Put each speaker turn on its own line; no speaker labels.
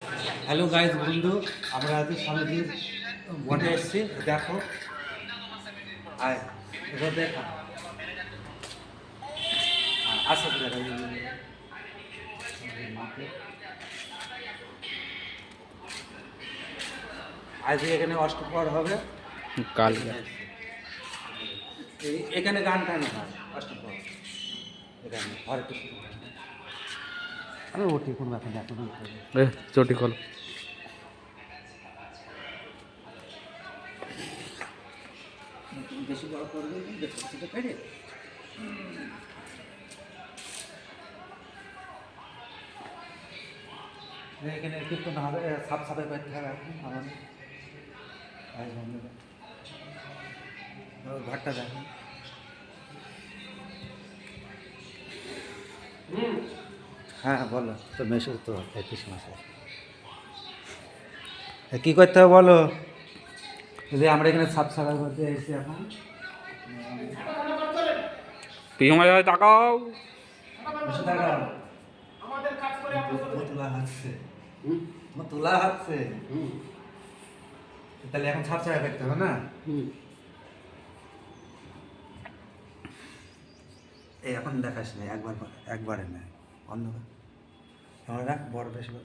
Hello guys বন্ধু, আমরা আজ স্বামীজির মঠে এসেছি। দেখো আয়, এটা দেখা আসো দেখা আজকে এখানে অষ্টপ্রহর হবে।
কালকে
এখানে গান টান হয় অষ্টপ্রহর, এখানে হরে কৃষ্ণ। আমি ওটি কোনো ব্যাপার দেখো
চটি কল
বেশি বড় করবে দেখো সেটা পেরে এখানে কীর্তন হবে, সাপ সাপে করতে হবে এখন আমাদের ঘরটা দেখো। হ্যাঁ বলো, তো মেসেজ তো কৃষ্ণ মাসে কী করতে হবে বলো। যে আমরা এখানে সাপ সাপা করতে এসেছি এখন।
পিছনে তাকাও।
তোলা হাঁটছে, তোলা হাঁটছে, তাহলে এখন সাপ সাপা করতে হবে না। এই এখন দেখাস না, একবারে নেয় অন্ধকার আমরা বড় বেশি।